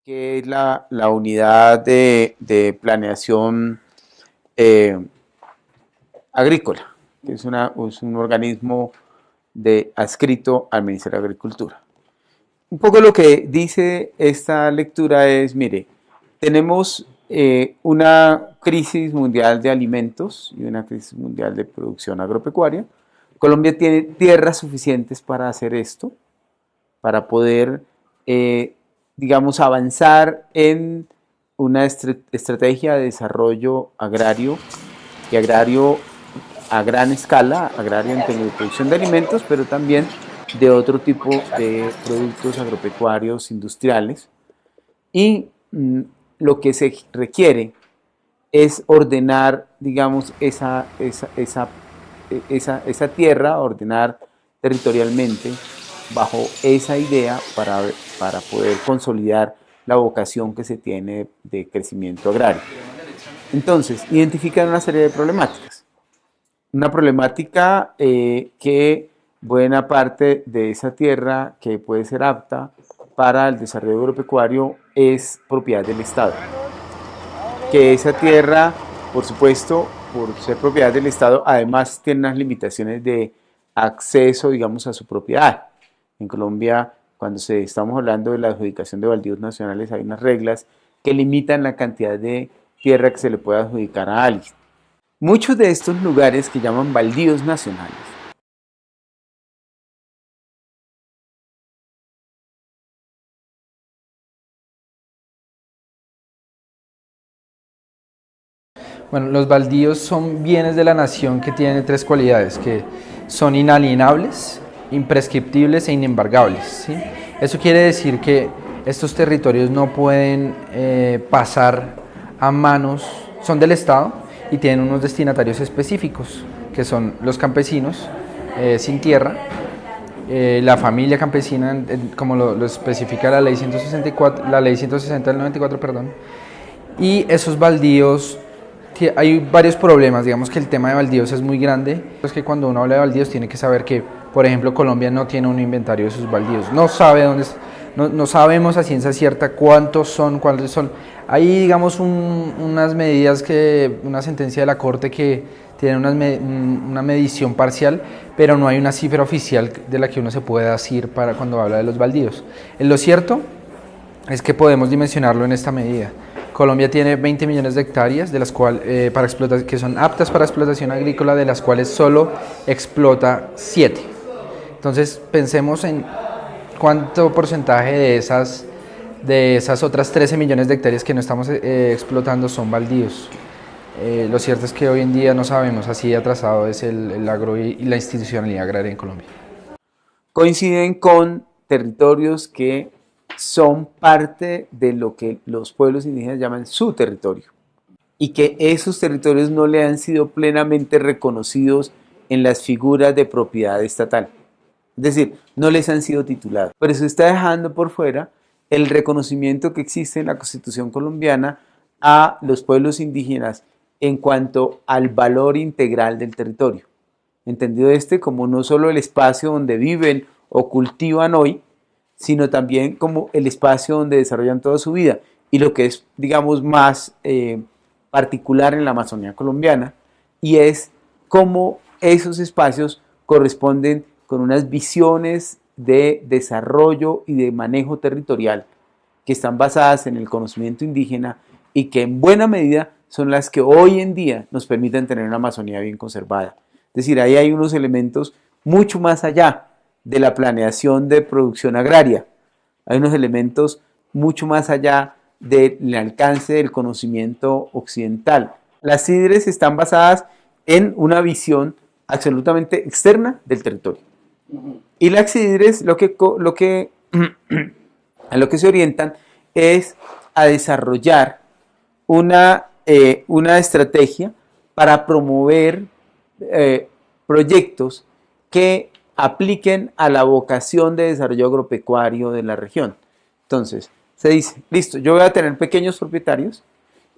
que es la unidad de planeación eh, agrícola, que es un organismo adscrito al Ministerio de Agricultura. Un poco lo que dice esta lectura es, mire, tenemos una crisis mundial de alimentos y una crisis mundial de producción agropecuaria. Colombia tiene tierras suficientes para hacer esto, para poder, digamos, avanzar en una estrategia de desarrollo agrario y agrario a gran escala, agrario en términos de producción de alimentos, pero también de otro tipo de productos agropecuarios industriales. Y lo que se requiere es ordenar, digamos, esa tierra, ordenar territorialmente bajo esa idea para poder consolidar la vocación que se tiene de crecimiento agrario. Entonces, identifican una serie de problemáticas. Una problemática que buena parte de esa tierra que puede ser apta para el desarrollo agropecuario es propiedad del Estado. Que esa tierra, por supuesto, por ser propiedad del Estado, además tiene unas limitaciones de acceso, digamos, a su propiedad. En Colombia, cuando estamos hablando de la adjudicación de baldíos nacionales, hay unas reglas que limitan la cantidad de tierra que se le puede adjudicar a alguien. Muchos de estos lugares que llaman baldíos nacionales Bueno, los baldíos son bienes de la nación que tienen tres cualidades, que son inalienables, imprescriptibles e inembargables, ¿sí? Eso quiere decir que estos territorios no pueden pasar a manos, son del Estado y tienen unos destinatarios específicos, que son los campesinos sin tierra, la familia campesina, como lo especifica la ley 164, la ley 160 del 94, perdón, y esos baldíos. Hay varios problemas, digamos que el tema de baldíos es muy grande. Es que cuando uno habla de baldíos tiene que saber que, por ejemplo, Colombia no tiene un inventario de sus baldíos, no sabe dónde, no sabemos a ciencia cierta cuántos son, cuáles son. Hay, digamos, unas medidas, una sentencia de la Corte que tiene una medición parcial, pero no hay una cifra oficial de la que uno se pueda asir para cuando habla de los baldíos. Lo cierto es que podemos dimensionarlo en esta medida. Colombia tiene 20 millones de hectáreas, de las cuales, que son aptas para explotación agrícola, de las cuales solo explota 7. Entonces pensemos en cuánto porcentaje de esas otras 13 millones de hectáreas que no estamos explotando son baldíos. Lo cierto es que hoy en día no sabemos, así atrasado es el agro y la institucionalidad agraria en Colombia. Coinciden con territorios que son parte de lo que los pueblos indígenas llaman su territorio y que esos territorios no le han sido plenamente reconocidos en las figuras de propiedad estatal. Es decir, no les han sido titulados. Pero se está dejando por fuera el reconocimiento que existe en la Constitución colombiana a los pueblos indígenas en cuanto al valor integral del territorio. Entendido como no solo el espacio donde viven o cultivan hoy, sino también como el espacio donde desarrollan toda su vida. Y lo que es, digamos, más particular en la Amazonía colombiana, y es cómo esos espacios corresponden con unas visiones de desarrollo y de manejo territorial que están basadas en el conocimiento indígena y que en buena medida son las que hoy en día nos permiten tener una Amazonía bien conservada. Es decir, ahí hay unos elementos mucho más allá de la planeación de producción agraria. Hay unos elementos mucho más allá del alcance del conocimiento occidental. Las CIDRES están basadas en una visión absolutamente externa del territorio. Y las CIDRES a lo que se orientan es a desarrollar una estrategia para promover proyectos que apliquen a la vocación de desarrollo agropecuario de la región. Entonces, se dice, listo, yo voy a tener pequeños propietarios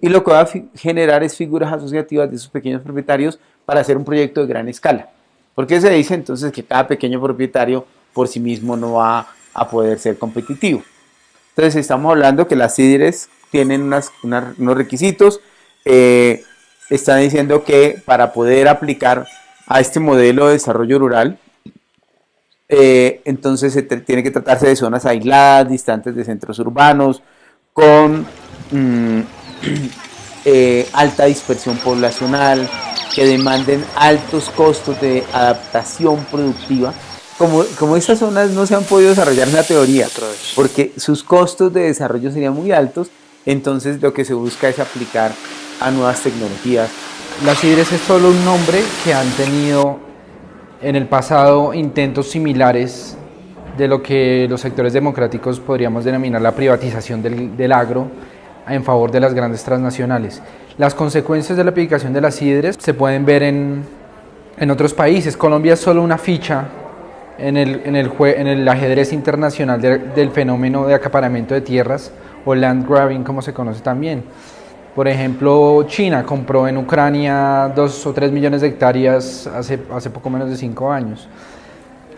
y lo que va a generar es figuras asociativas de esos pequeños propietarios para hacer un proyecto de gran escala. Porque se dice entonces que cada pequeño propietario por sí mismo no va a poder ser competitivo. Entonces estamos hablando que las CIDRES tienen unos requisitos. Están diciendo que para poder aplicar a este modelo de desarrollo rural, entonces tiene que tratarse de zonas aisladas, distantes de centros urbanos, con alta dispersión poblacional, que demanden altos costos de adaptación productiva. Como estas zonas no se han podido desarrollar en la teoría, porque sus costos de desarrollo serían muy altos, entonces lo que se busca es aplicar a nuevas tecnologías. Las CIDRES es solo un nombre que han tenido en el pasado intentos similares de lo que los sectores democráticos podríamos denominar la privatización del agro en favor de las grandes transnacionales. Las consecuencias de la aplicación de las CIDRES se pueden ver en otros países. Colombia es solo una ficha en el ajedrez internacional del fenómeno de acaparamiento de tierras o land grabbing, como se conoce también. Por ejemplo, China compró en Ucrania 2 o 3 millones de hectáreas hace poco menos de 5 años.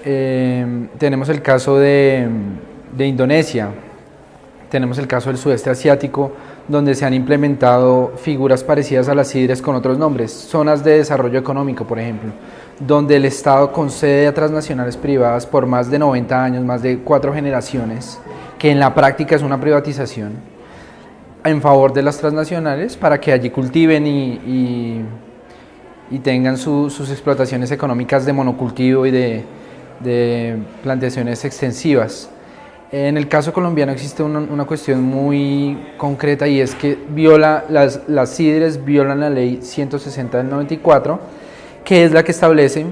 Tenemos el caso de Indonesia, tenemos el caso del sudeste asiático, donde se han implementado figuras parecidas a las CIDRES con otros nombres, zonas de desarrollo económico, por ejemplo, donde el Estado concede a transnacionales privadas por más de 90 años, más de 4 generaciones, que en la práctica es una privatización, en favor de las transnacionales para que allí cultiven y tengan sus explotaciones económicas de monocultivo y de plantaciones extensivas. En el caso colombiano existe una cuestión muy concreta, y es que las CIDRES violan la ley 160 del 94, que es la que establece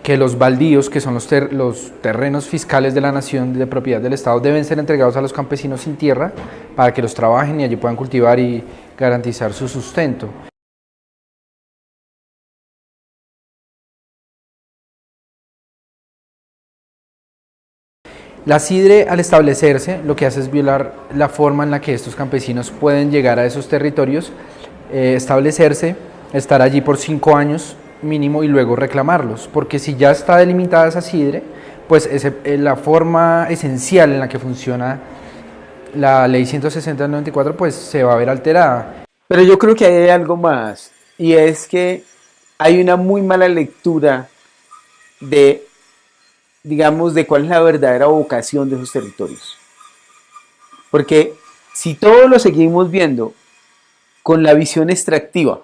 que los baldíos, que son los terrenos fiscales de la nación, de propiedad del Estado, deben ser entregados a los campesinos sin tierra para que los trabajen y allí puedan cultivar y garantizar su sustento. La CIDRE, al establecerse, lo que hace es violar la forma en la que estos campesinos pueden llegar a esos territorios, establecerse, estar allí por 5 años mínimo y luego reclamarlos, porque si ya está delimitada esa CIDRE, pues la forma esencial en la que funciona la ley 160 del 94 pues se va a ver alterada. Pero yo creo que hay algo más, y es que hay una muy mala lectura de, digamos, de cuál es la verdadera vocación de esos territorios. Porque si todo lo seguimos viendo con la visión extractiva,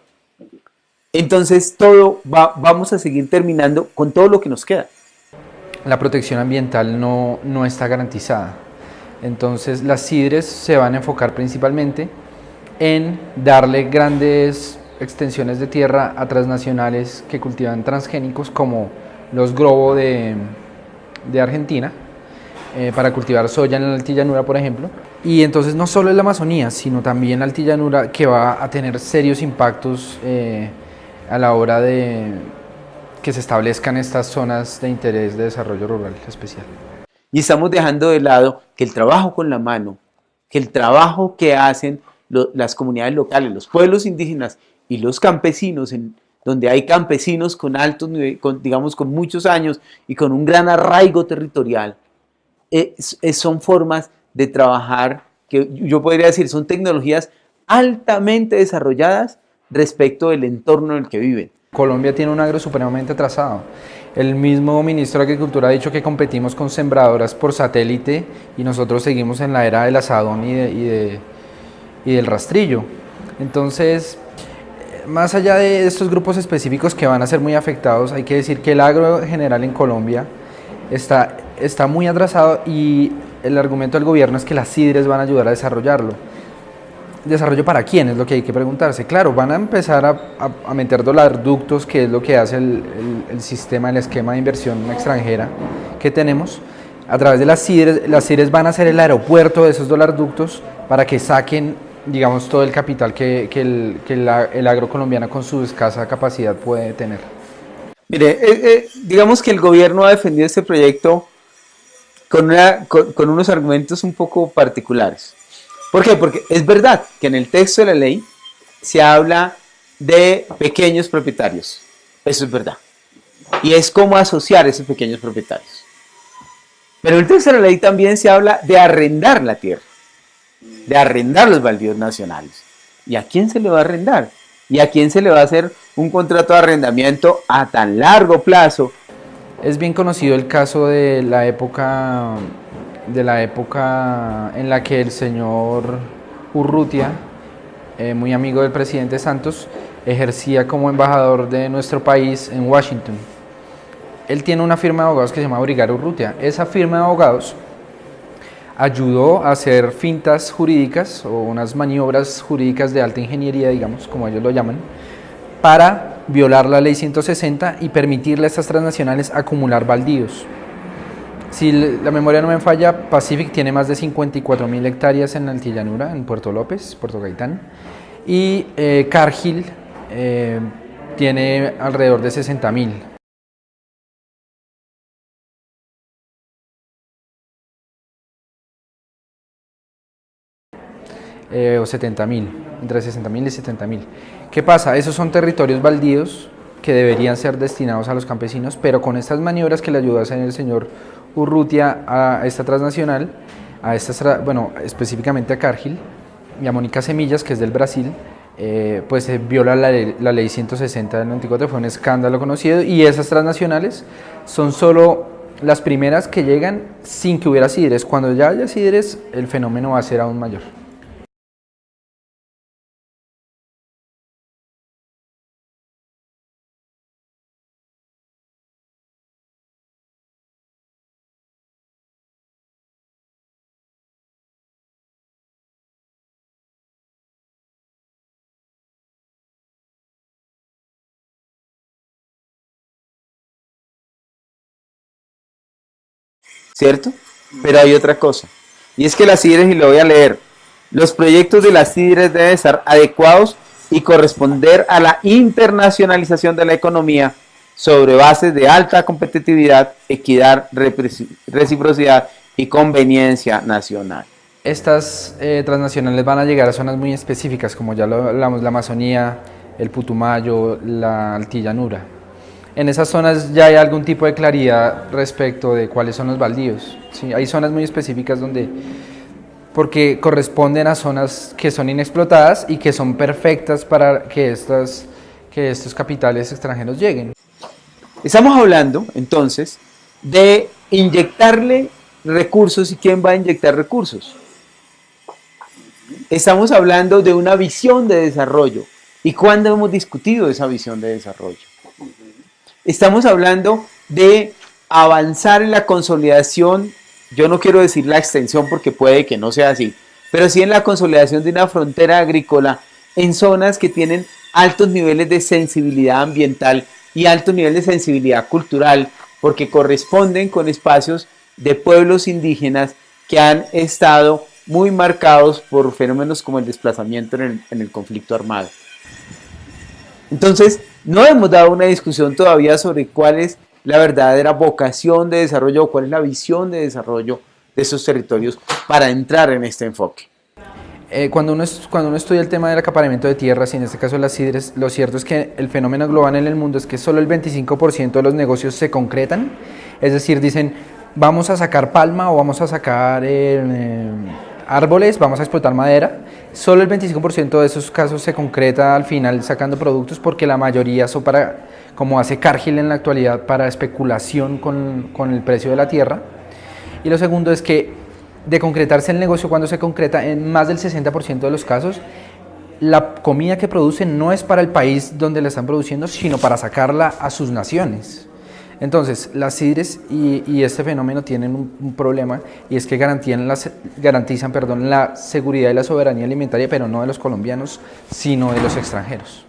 entonces vamos a seguir terminando con todo lo que nos queda. La protección ambiental no está garantizada. Entonces las CIDRES se van a enfocar principalmente en darle grandes extensiones de tierra a transnacionales que cultivan transgénicos como los Grobo de Argentina, para cultivar soya en la altillanura, por ejemplo. Y entonces no solo en la Amazonía, sino también la altillanura, que va a tener serios impactos a la hora de que se establezcan estas zonas de interés de desarrollo rural especial. Y estamos dejando de lado que el trabajo con la mano, que el trabajo que hacen las comunidades locales, los pueblos indígenas y los campesinos, donde hay campesinos con altos niveles, digamos con muchos años y con un gran arraigo territorial, son formas de trabajar que yo podría decir son tecnologías altamente desarrolladas respecto del entorno en el que viven. Colombia tiene un agro supremamente atrasado. El mismo ministro de Agricultura ha dicho que competimos con sembradoras por satélite y nosotros seguimos en la era del asadón y del rastrillo. Entonces, más allá de estos grupos específicos que van a ser muy afectados, hay que decir que el agro general en Colombia está muy atrasado, y el argumento del gobierno es que las CIDRES van a ayudar a desarrollarlo. ¿Desarrollo para quién? Es lo que hay que preguntarse. Claro, van a empezar a meter dolarductos, que es lo que hace el sistema, el esquema de inversión extranjera que tenemos. A través de las CIDRES van a ser el aeropuerto de esos dolarductos para que saquen, digamos, todo el capital que el agro colombiano con su escasa capacidad puede tener. Mire, digamos que el gobierno ha defendido este proyecto con unos argumentos un poco particulares. ¿Por qué? Porque es verdad que en el texto de la ley se habla de pequeños propietarios. Eso es verdad. Y es cómo asociar esos pequeños propietarios. Pero en el texto de la ley también se habla de arrendar la tierra, de arrendar los baldíos nacionales. ¿Y a quién se le va a arrendar? ¿Y a quién se le va a hacer un contrato de arrendamiento a tan largo plazo? Es bien conocido el caso de la época en la que el señor Urrutia, muy amigo del presidente Santos, ejercía como embajador de nuestro país en Washington. Él tiene una firma de abogados que se llama Brigar Urrutia. Esa firma de abogados ayudó a hacer fintas jurídicas o unas maniobras jurídicas de alta ingeniería, digamos, como ellos lo llaman, para violar la ley 160 y permitirle a estas transnacionales acumular baldíos. Si la memoria no me falla, Pacific tiene más de 54.000 hectáreas en Altillanura, en Puerto López, Puerto Gaitán, y Cargill tiene alrededor de 60.000. O 70.000, entre 60.000 y 70.000. ¿Qué pasa? Esos son territorios baldíos que deberían ser destinados a los campesinos, pero con estas maniobras que le ayudó a hacer el señor Urrutia a esta transnacional, bueno, específicamente a Cargill y a Mónica Semillas, que es del Brasil, pues se viola la ley 160 del 94, fue un escándalo conocido, y esas transnacionales son solo las primeras que llegan sin que hubiera CIDRES. Cuando ya haya CIDRES, el fenómeno va a ser aún mayor. ¿Cierto? Pero hay otra cosa, y es que las CIDRES, y lo voy a leer, los proyectos de las CIDRES deben estar adecuados y corresponder a la internacionalización de la economía sobre bases de alta competitividad, equidad, reciprocidad y conveniencia nacional. Estas transnacionales van a llegar a zonas muy específicas, como ya lo hablamos, la Amazonía, el Putumayo, la Altillanura. En esas zonas ya hay algún tipo de claridad respecto de cuáles son los baldíos. ¿Sí? Hay zonas muy específicas porque corresponden a zonas que son inexplotadas y que son perfectas para que estos capitales extranjeros lleguen. Estamos hablando, entonces, de inyectarle recursos. ¿Y quién va a inyectar recursos? Estamos hablando de una visión de desarrollo. ¿Y cuándo hemos discutido esa visión de desarrollo? Estamos hablando de avanzar en la consolidación, yo no quiero decir la extensión porque puede que no sea así, pero sí en la consolidación de una frontera agrícola en zonas que tienen altos niveles de sensibilidad ambiental y altos niveles de sensibilidad cultural, porque corresponden con espacios de pueblos indígenas que han estado muy marcados por fenómenos como el desplazamiento en el conflicto armado. Entonces, no hemos dado una discusión todavía sobre cuál es la verdadera vocación de desarrollo o cuál es la visión de desarrollo de esos territorios para entrar en este enfoque. Cuando uno estudia el tema del acaparamiento de tierras, y en este caso las CIDRES, lo cierto es que el fenómeno global en el mundo es que solo el 25% de los negocios se concretan, es decir, dicen, vamos a sacar palma o vamos a sacar árboles, vamos a explotar madera. Solo el 25% de esos casos se concreta al final sacando productos, porque la mayoría son para, como hace Cargill en la actualidad, para especulación con el precio de la tierra. Y lo segundo es que de concretarse el negocio, cuando se concreta, en más del 60% de los casos, la comida que producen no es para el país donde la están produciendo, sino para sacarla a sus naciones. Entonces, las CIDRES y este fenómeno tienen un problema, y es que garantizan la seguridad y la soberanía alimentaria, pero no de los colombianos, sino de los extranjeros.